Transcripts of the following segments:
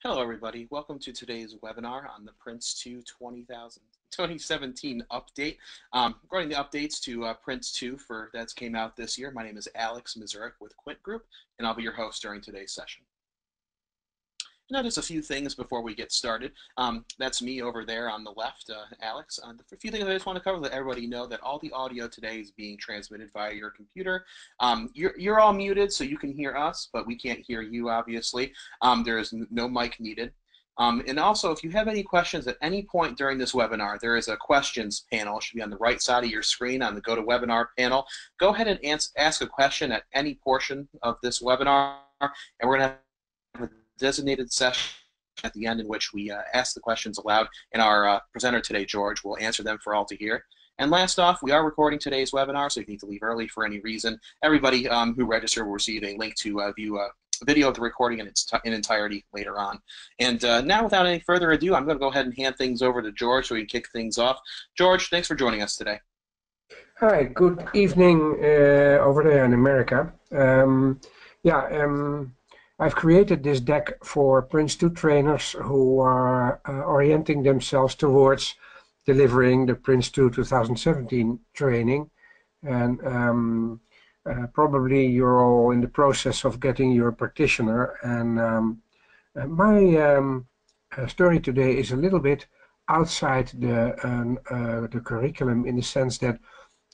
Hello, everybody. Welcome to today's webinar on the PRINCE2 2017 update. Regarding the updates to PRINCE2 that came out this year, my name is Alex Mizurek with Quint Group, and I'll be your host during today's session. Now, just a few things before we get started. That's me over there on the left, Alex. A few things I just want to cover, let everybody know that all the audio today is being transmitted via your computer. You're all muted, so you can hear us, but we can't hear you, obviously. There is no mic needed. And also, if you have any questions at any point during this webinar, there is a questions panel. It should be on the right side of your screen on the GoToWebinar panel. Go ahead and ask a question at any portion of this webinar, and we're going to have a designated session at the end in which we ask the questions aloud, and our presenter today, George, will answer them for all to hear. And last off, we are recording today's webinar, so if you need to leave early for any reason, everybody who registered will receive a link to view a video of the recording in entirety later on. And now, without any further ado, I'm going to go ahead and hand things over to George so we can kick things off. George, thanks for joining us today. Hi, good evening over there in America. I've created this deck for PRINCE2 trainers who are orienting themselves towards delivering the PRINCE2 2017 training. And probably you're all in the process of getting your practitioner. And my story today is a little bit outside the curriculum, in the sense that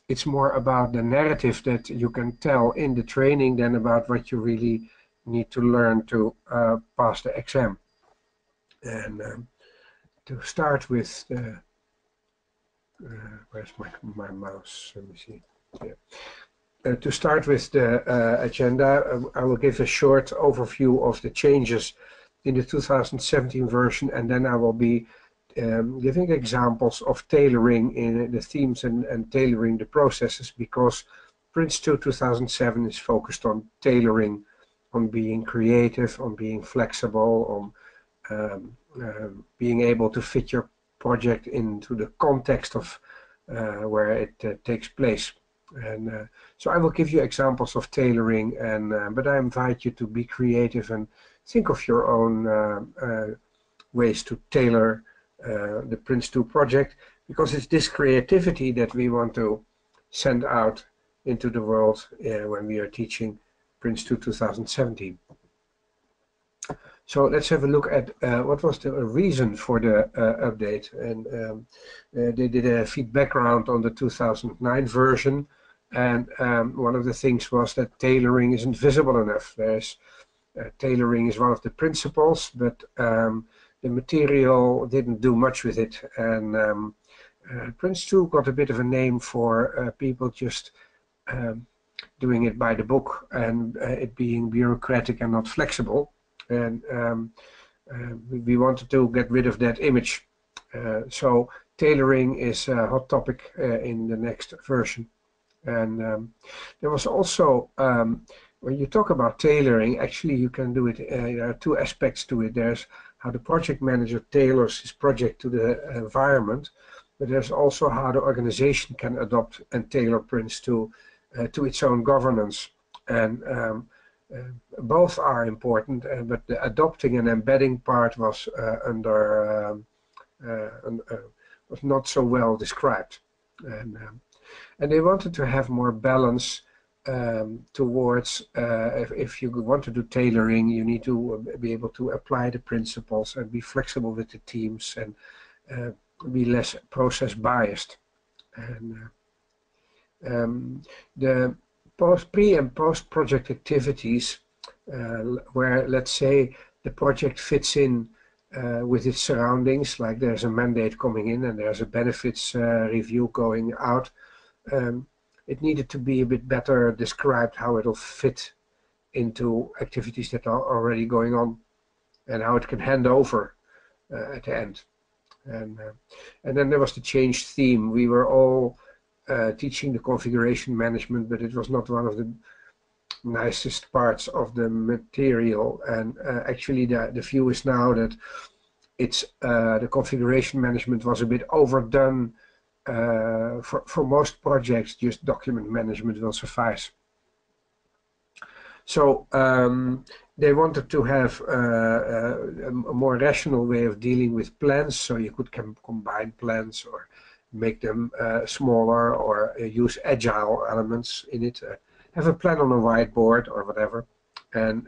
it's more about the narrative that you can tell in the training than about what you really need to learn to pass the exam. And to start with the where's my mouse? Let me see. Yeah. To start with the agenda, I will give a short overview of the changes in the 2017 version, and then I will be giving examples of tailoring in the themes and tailoring the processes, because PRINCE2 2007 is focused on tailoring, on being creative, on being flexible, on being able to fit your project into the context of where it takes place. And so I will give you examples of tailoring, and but I invite you to be creative and think of your own ways to tailor the PRINCE2 project, because it's this creativity that we want to send out into the world when we are teaching PRINCE2 2017. So let's have a look at what was the reason for the update. And they did a feedback round on the 2009 version, and one of the things was that tailoring isn't visible enough. Tailoring is one of the principles, but the material didn't do much with it, and PRINCE2 got a bit of a name for people just doing it by the book, and it being bureaucratic and not flexible. And we wanted to get rid of that image. So tailoring is a hot topic in the next version. And there was also, when you talk about tailoring, actually you can do it, there are two aspects to it. There's how the project manager tailors his project to the environment, but there's also how the organization can adopt and tailor PRINCE2 to its own governance. And both are important, but the adopting and embedding part was was not so well described. And they wanted to have more balance towards, if you want to do tailoring, you need to be able to apply the principles and be flexible with the teams, and be less process biased. And the pre and post project activities, where, let's say, the project fits in with its surroundings, like there's a mandate coming in and there's a benefits review going out, it needed to be a bit better described how it'll fit into activities that are already going on, and how it can hand over at the end. And then there was the change theme. We were all teaching the configuration management, but it was not one of the nicest parts of the material. And actually the view is now that it's the configuration management was a bit overdone. For most projects, just document management will suffice. So they wanted to have a more rational way of dealing with plans, so you could combine plans or make them smaller, or use agile elements in it. Have a plan on a whiteboard or whatever, and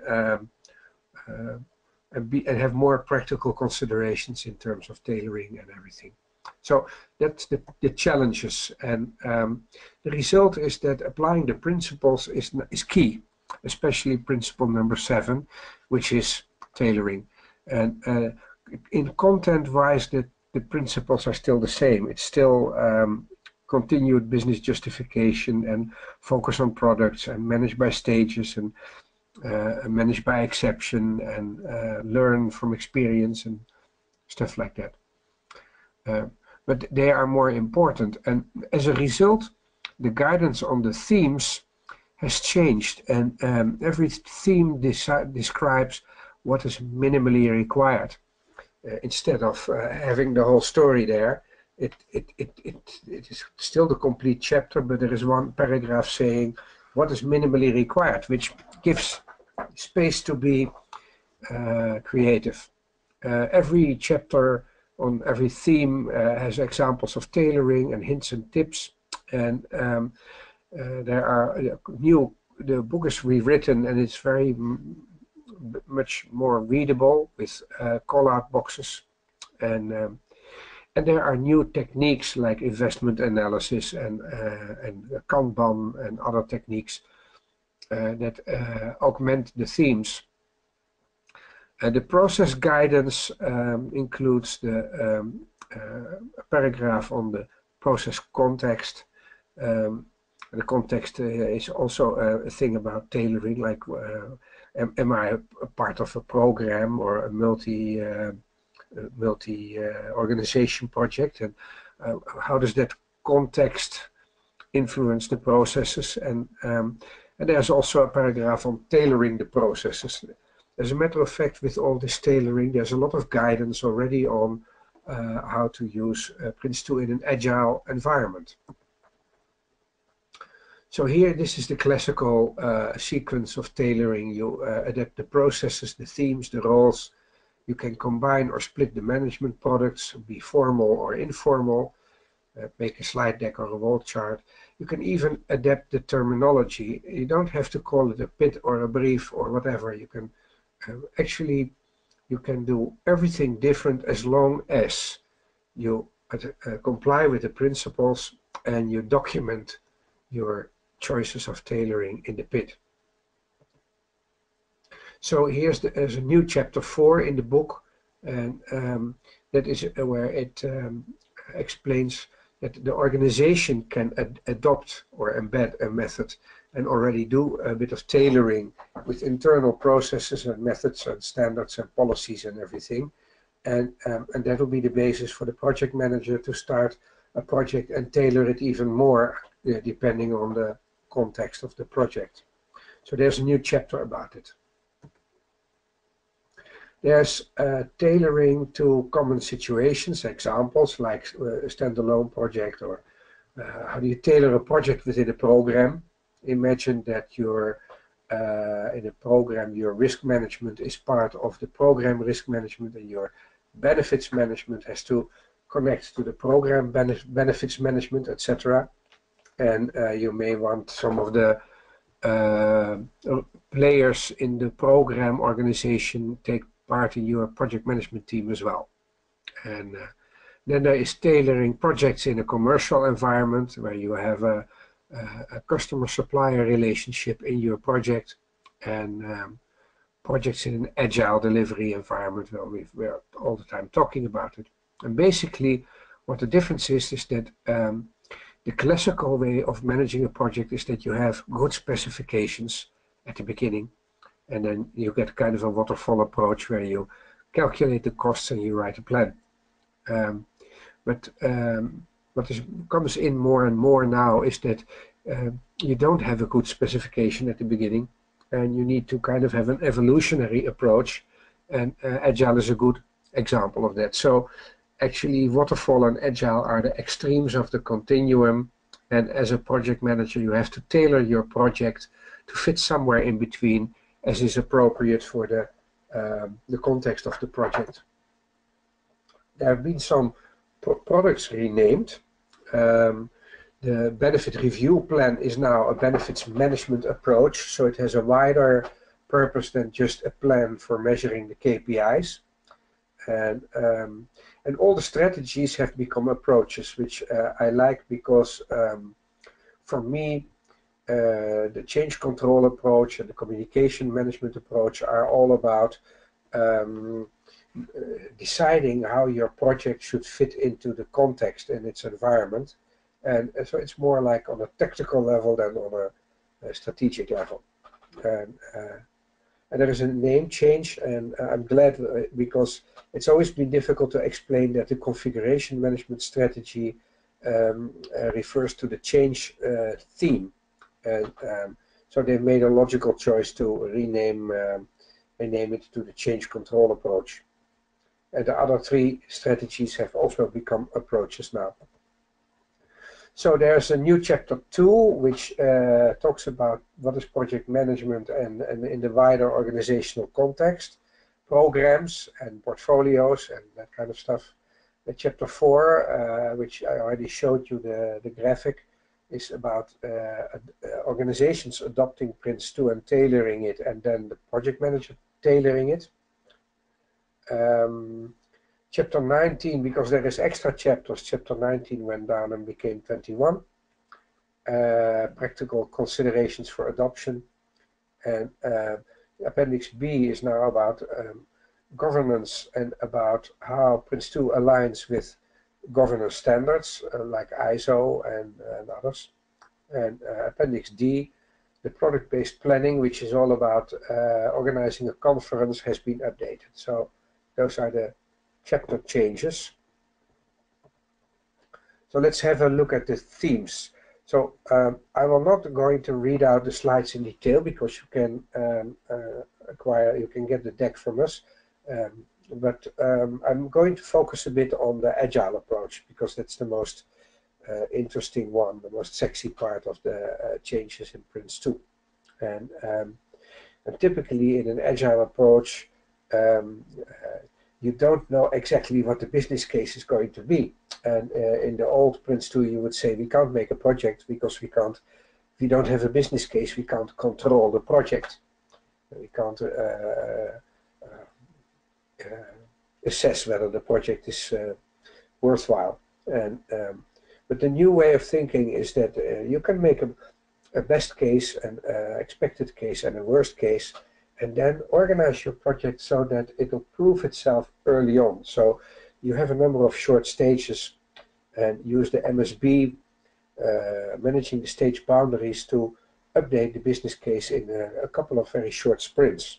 and have more practical considerations in terms of tailoring and everything. So that's the challenges, and the result is that applying the principles is key, especially principle number 7, which is tailoring. And in content-wise, the principles are still the same. It's still continued business justification and focus on products and manage by stages and manage by exception and learn from experience and stuff like that. But they are more important, and as a result, the guidance on the themes has changed, and every theme describes what is minimally required. Instead of having the whole story there, it is still the complete chapter, but there is one paragraph saying what is minimally required, which gives space to be creative. Every chapter on every theme has examples of tailoring and hints and tips, and there are the book is rewritten, and it's very much more readable with call-out boxes, and there are new techniques like investment analysis and Kanban and other techniques that augment the themes. The process guidance includes the paragraph on the process context. The context is also a thing about tailoring, like am I a part of a program or a multi-organization project, and how does that context influence the processes? And there's also a paragraph on tailoring the processes. As a matter of fact, with all this tailoring, there's a lot of guidance already on how to use PRINCE2 in an agile environment. So here, this is the classical sequence of tailoring. You adapt the processes, the themes, the roles. You can combine or split the management products, be formal or informal, make a slide deck or a wall chart. You can even adapt the terminology. You don't have to call it a PIT or a brief or whatever. You can actually, you can do everything different as long as you comply with the principles and you document your choices of tailoring in the PIT. So there's a new chapter 4 in the book, and that is where it explains that the organization can adopt or embed a method and already do a bit of tailoring with internal processes and methods and standards and policies and everything. And that will be the basis for the project manager to start a project and tailor it even more depending on the context of the project. So there's a new chapter about it. There's tailoring to common situations, examples like a standalone project, or how do you tailor a project within a program. Imagine that you're in a program, your risk management is part of the program risk management, and your benefits management has to connect to the program benefits management, etc. And you may want some of the players in the program organization take part in your project management team as well. And then there is tailoring projects in a commercial environment where you have a customer-supplier relationship in your project, and projects in an agile delivery environment where we're all the time talking about it. And basically what the difference is that the classical way of managing a project is that you have good specifications at the beginning, and then you get kind of a waterfall approach where you calculate the costs and you write a plan. But what comes in more and more now is that you don't have a good specification at the beginning, and you need to kind of have an evolutionary approach, and Agile is a good example of that. So actually waterfall and Agile are the extremes of the continuum, and as a project manager you have to tailor your project to fit somewhere in between as is appropriate for the context of the project. There have been some products renamed. The benefit review plan is now a benefits management approach, so it has a wider purpose than just a plan for measuring the KPIs. And all the strategies have become approaches, which I like because for me, the change control approach and the communication management approach are all about deciding how your project should fit into the context and its environment. And so it's more like on a tactical level than on a strategic level. And there is a name change, and I'm glad because it's always been difficult to explain that the configuration management strategy refers to the change theme. And so they made a logical choice to rename it to the change control approach. And the other three strategies have also become approaches now. So there's a new chapter 2, which talks about what is project management and in the wider organizational context, programs and portfolios and that kind of stuff. Chapter 4, which I already showed you the graphic, is about organizations adopting PRINCE2 and tailoring it, and then the project manager tailoring it. Chapter 19, because there is extra chapters, chapter 19 went down and became 21. Practical considerations for adoption. And Appendix B is now about governance and about how PRINCE2 aligns with governance standards like ISO and others. And Appendix D, the product-based planning, which is all about organizing a conference, has been updated. So those are the chapter changes. So let's have a look at the themes. So I will not going to read out the slides in detail because you can you can get the deck from us. But I'm going to focus a bit on the agile approach because that's the most interesting one, the most sexy part of the changes in PRINCE2. And typically in an agile approach, you don't know exactly what the business case is going to be. And in the old PRINCE2, you would say we can't make a project because we don't have a business case, we can't control the project. We can't assess whether the project is worthwhile. And but the new way of thinking is that you can make a best case, an expected case, and a worst case, and then organize your project so that it will prove itself early on. So you have a number of short stages and use the MSB, managing the stage boundaries, to update the business case in a couple of very short sprints.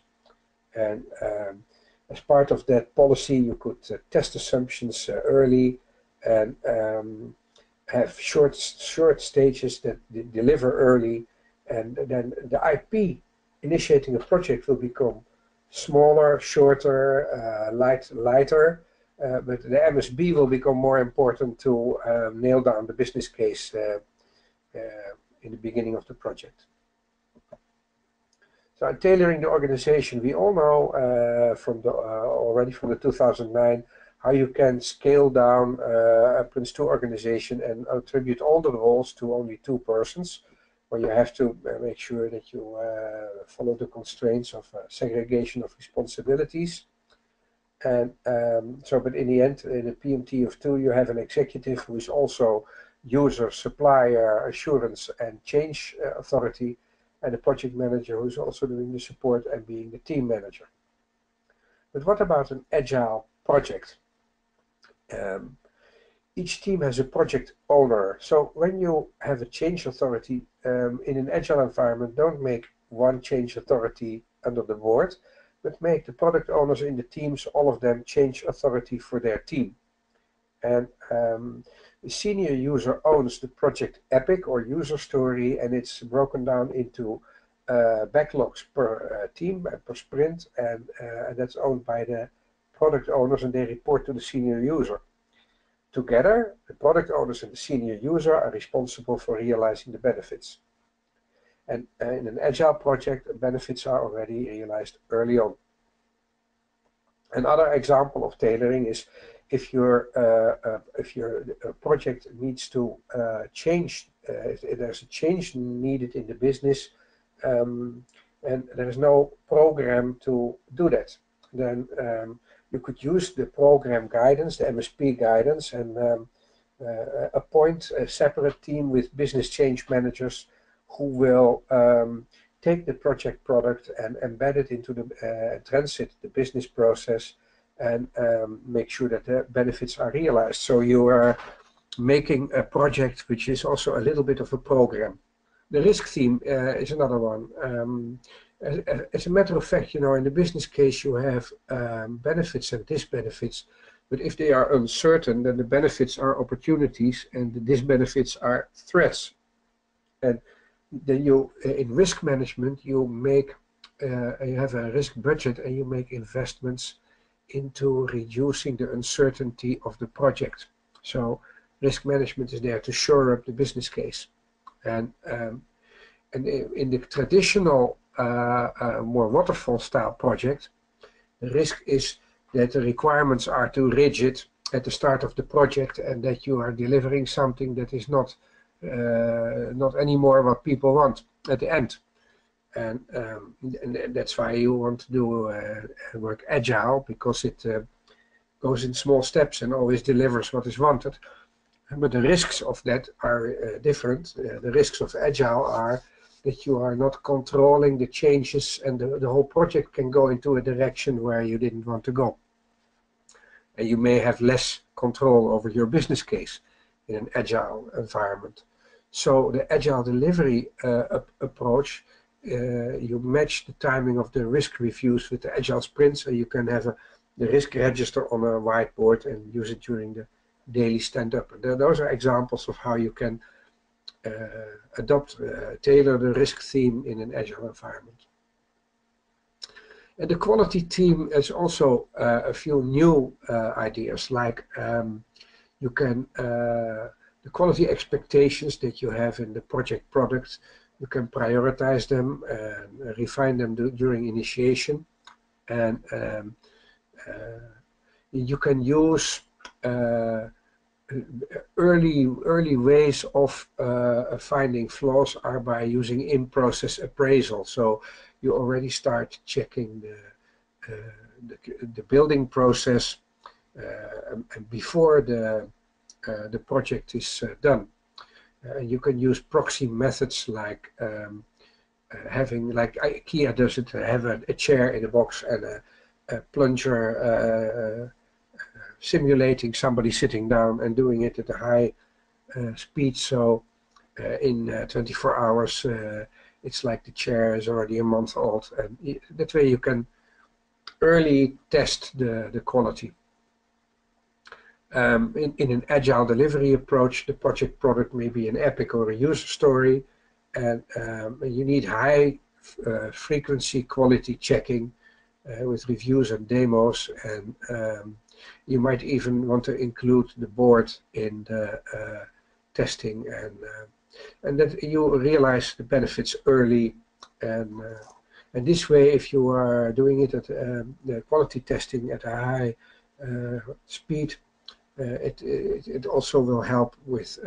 And as part of that policy, you could test assumptions early and have short stages that deliver early, and then the IP initiating a project will become smaller, shorter, lighter, but the MSB will become more important to nail down the business case in the beginning of the project. So tailoring the organization, we all know already from the 2009 how you can scale down a PRINCE2 organization and attribute all the roles to only 2 persons, where you have to make sure that you follow the constraints of segregation of responsibilities. And but in the end, in a PMT of 2, you have an executive who is also user, supplier, assurance, and change authority, and a project manager who is also doing the support and being the team manager. But what about an agile project? Each team has a project owner. So when you have a change authority in an agile environment, don't make one change authority under the board, but make the product owners in the teams, all of them, change authority for their team. And the senior user owns the project epic or user story, and it's broken down into backlogs per team and per sprint, and that's owned by the product owners, and they report to the senior user. Together, the product owners and the senior user are responsible for realizing the benefits. And in an agile project, benefits are already realized early on. Another example of tailoring is if your project needs to change, if there's a change needed in the business, and there is no program to do that, then you could use the program guidance, the MSP guidance, and appoint a separate team with business change managers who will take the project product and embed it into the transit the business process and make sure that the benefits are realized. So you are making a project which is also a little bit of a program. The risk theme is another one. As a matter of fact, you know, in the business case you have benefits and disbenefits, but if they are uncertain, then the benefits are opportunities and the disbenefits are threats. And then you, in risk management, you make, you have a risk budget and you make investments into reducing the uncertainty of the project. So risk management is there to shore up the business case. And in the traditional, more waterfall style project, the risk is that the requirements are too rigid at the start of the project and that you are delivering something that is not anymore what people want at the end. And that's why you want to do work agile, because it goes in small steps and always delivers what is wanted. But the risks of that are different. The risks of agile are that you are not controlling the changes and the whole project can go into a direction where you didn't want to go. And you may have less control over your business case in an agile environment. So the agile delivery approach, you match the timing of the risk reviews with the agile sprints, and you can have the risk register on a whiteboard and use it during the daily stand-up. Those are examples of how you can tailor the risk theme in an agile environment. And the quality team has also a few new ideas, like you can, the quality expectations that you have in the project product, you can prioritize them and refine them during initiation. And you can use early ways of finding flaws are by using in-process appraisal. So you already start checking the building process before the project is done. You can use proxy methods like having, like IKEA does it, have a chair in a box and a plunger simulating somebody sitting down and doing it at a high speed. So in 24 hours it's like the chair is already a month old, and that way you can early test the quality. In an agile delivery approach, the project product may be an epic or a user story, and you need high frequency quality checking with reviews and demos, and you might even want to include the board in the testing, and that you realize the benefits early, and this way, if you are doing it at the quality testing at a high speed, it also will help with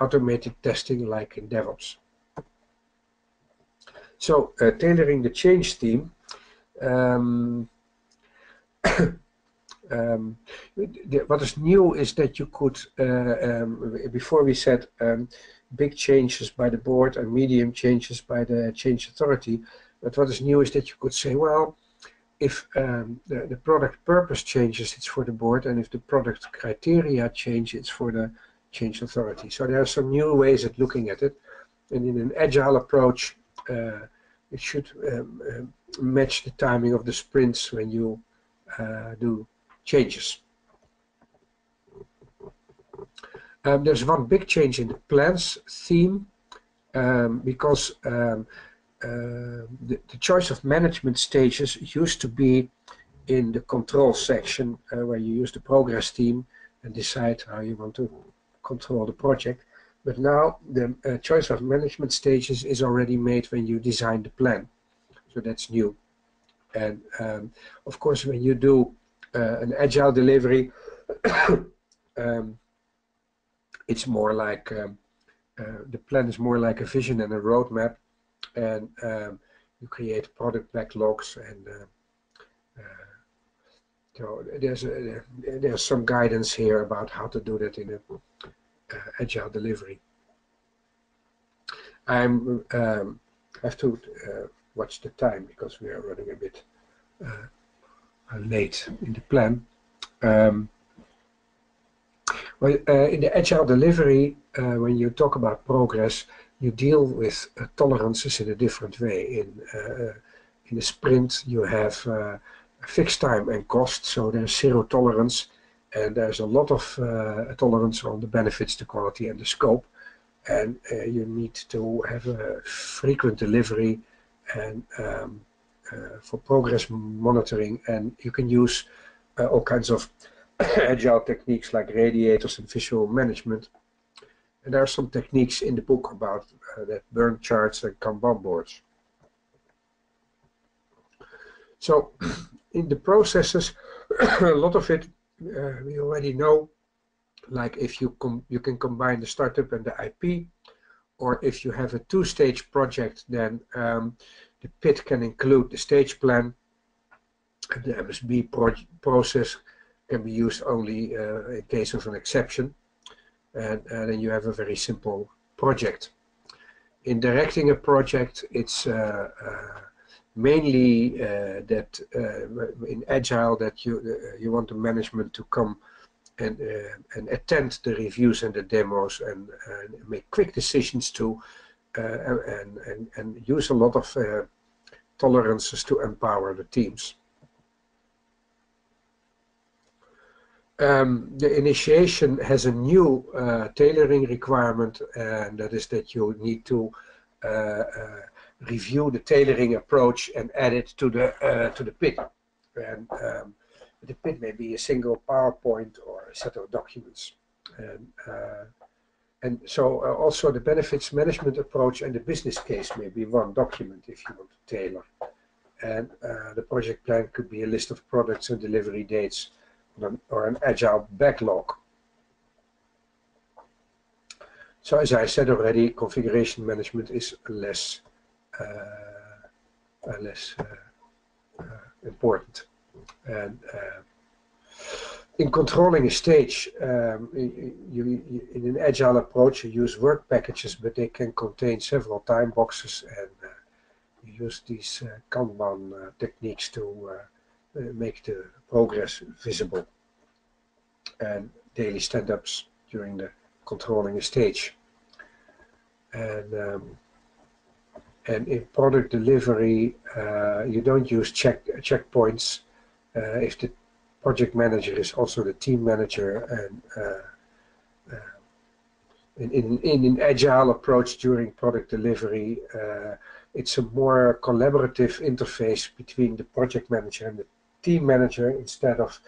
automated testing like in DevOps. So tailoring the change theme, what is new is that you could, before we said big changes by the board and medium changes by the change authority, but what is new is that you could say, well, if the product purpose changes, it's for the board, and if the product criteria change, it's for the change authority. So there are some new ways of looking at it, and in an agile approach, it should match the timing of the sprints when you do changes. There's one big change in the plans theme, because the choice of management stages used to be in the control section, where you use the progress theme and decide how you want to control the project. But now the choice of management stages is already made when you design the plan. So that's new. And of course, when you do an agile delivery, it's more like the plan is more like a vision and a roadmap, and you create product backlogs, and so there's some guidance here about how to do that in a agile delivery. I have to watch the time because we are running a bit late in the plan. Well, in the agile delivery, when you talk about progress, you deal with tolerances in a different way. In a sprint, you have fixed time and cost, so there's zero tolerance, and there's a lot of tolerance on the benefits, the quality, and the scope. And you need to have a frequent delivery and for progress monitoring, and you can use all kinds of agile techniques like radiators and visual management. And there are some techniques in the book about that, Burn charts and Kanban boards. So in the processes, a lot of it we already know, like if you can combine the startup and the IP, or if you have a two-stage project, then the PIT can include the stage plan. The MSB process can be used only in case of an exception, and then you have a very simple project. In directing a project, it's mainly that in Agile that you want the management to come and attend the reviews and the demos and make quick decisions to and use a lot of tolerances to empower the teams. The initiation has a new tailoring requirement, and that is that you need to review the tailoring approach and add it to the PIT. And the PIT may be a single PowerPoint or a set of documents. And so also the benefits management approach and the business case may be one document if you want to tailor. And the project plan could be a list of products and delivery dates, or an agile backlog. So as I said already, configuration management is less important. And in controlling a stage, in an agile approach, you use work packages, but they can contain several time boxes, and you use these Kanban techniques to make the progress visible, and daily stand-ups during the controlling a stage. And in product delivery, you don't use checkpoints if the project manager is also the team manager. And in an agile approach during product delivery, it's a more collaborative interface between the project manager and the team manager, instead of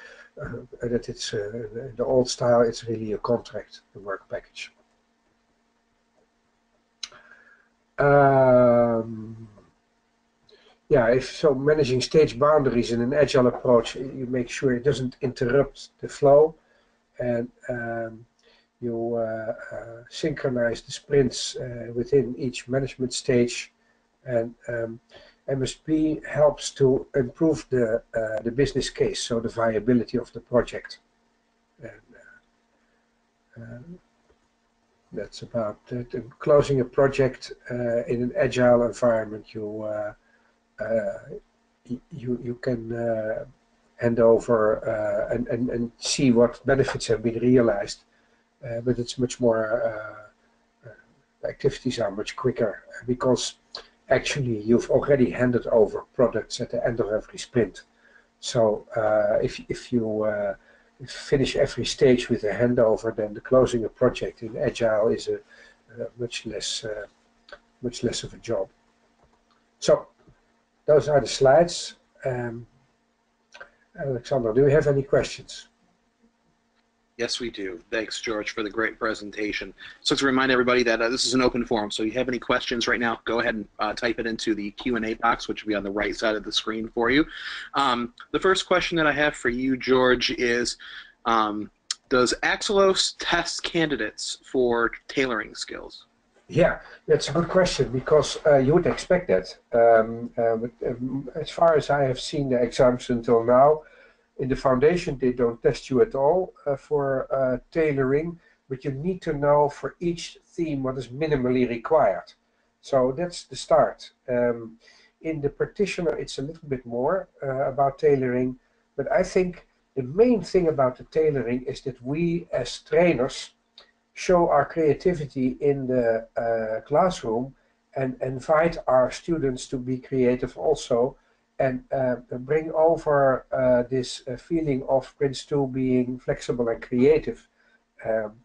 that it's the old style. It's really a contract, a work package. Yeah, if so, managing stage boundaries in an agile approach, you make sure it doesn't interrupt the flow, and you synchronize the sprints within each management stage, and MSP helps to improve the business case, so the viability of the project. And that's about it. And closing a project in an agile environment, you can hand over and see what benefits have been realized, but it's much more. Activities are much quicker because actually you've already handed over products at the end of every sprint. So if you finish every stage with a handover, then the closing a project in Agile is a much less of a job. So those are the slides. Alexander, do you have any questions? Yes, we do. Thanks, George, for the great presentation. So to remind everybody that this is an open forum, so if you have any questions right now, go ahead and type it into the Q&A box, which will be on the right side of the screen for you. The first question that I have for you, George, is does Axelos test candidates for tailoring skills? Yeah, that's a good question because you would expect that. But as far as I have seen the exams until now, in the foundation they don't test you at all for tailoring, but you need to know for each theme what is minimally required. So that's the start. In the practitioner, it's a little bit more about tailoring, but I think the main thing about the tailoring is that we as trainers show our creativity in the classroom and invite our students to be creative also, and bring over this feeling of Prince2 being flexible and creative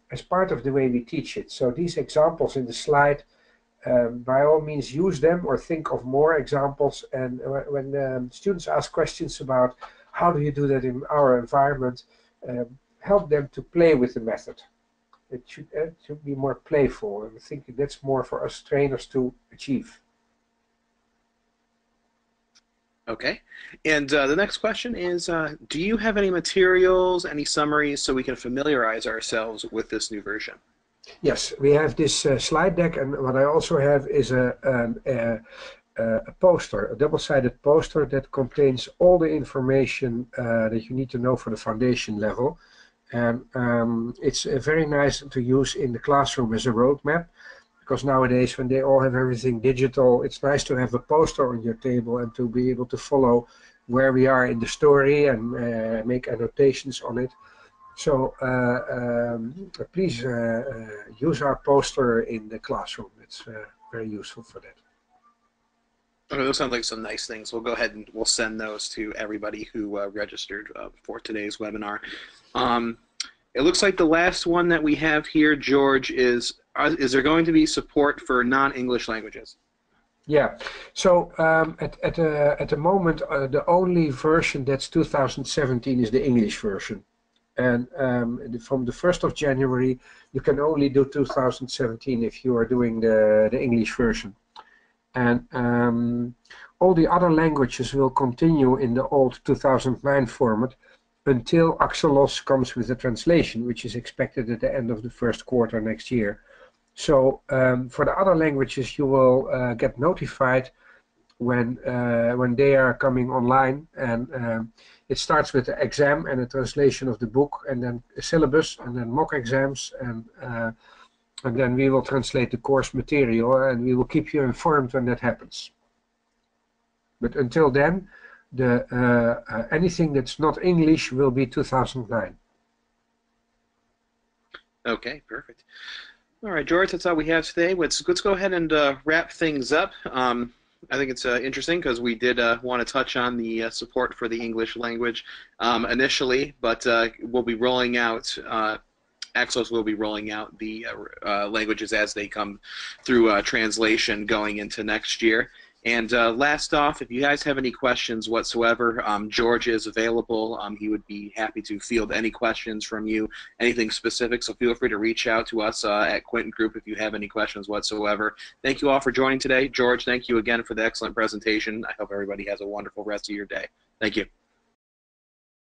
as part of the way we teach it. So these examples in the slide, by all means use them or think of more examples, and when students ask questions about how do you do that in our environment, help them to play with the method. It should be more playful, and I think that's more for us trainers to achieve. Okay. And the next question is, do you have any materials, any summaries, so we can familiarize ourselves with this new version? Yes, we have this slide deck, and what I also have is a poster, a double-sided poster that contains all the information that you need to know for the foundation level. And it's very nice to use in the classroom as a roadmap, because nowadays when they all have everything digital, it's nice to have a poster on your table and to be able to follow where we are in the story and make annotations on it. So please use our poster in the classroom. It's very useful for that. Okay, those sound like some nice things. We'll go ahead and we'll send those to everybody who registered for today's webinar. It looks like the last one that we have here, George, is there going to be support for non-English languages? Yeah, so at the moment, the only version that's 2017 is the English version. And from the 1st of January, you can only do 2017 if you are doing the English version. And all the other languages will continue in the old 2009 format until Axelos comes with a translation, which is expected at the end of the first quarter next year. So for the other languages, you will get notified when they are coming online, and it starts with the exam and a translation of the book, and then a syllabus, and then mock exams, and then we will translate the course material, and we will keep you informed when that happens. But until then, anything that's not English will be 2009. Okay, perfect. All right, George, that's all we have today. Let's go ahead and wrap things up. I think it's interesting because we did want to touch on the support for the English language initially, but we'll be rolling out Axelos will be rolling out the languages as they come through translation going into next year. And last off, if you guys have any questions whatsoever, George is available. He would be happy to field any questions from you, anything specific. So feel free to reach out to us at Quinton Group if you have any questions whatsoever. Thank you all for joining today. George, thank you again for the excellent presentation. I hope everybody has a wonderful rest of your day. Thank you.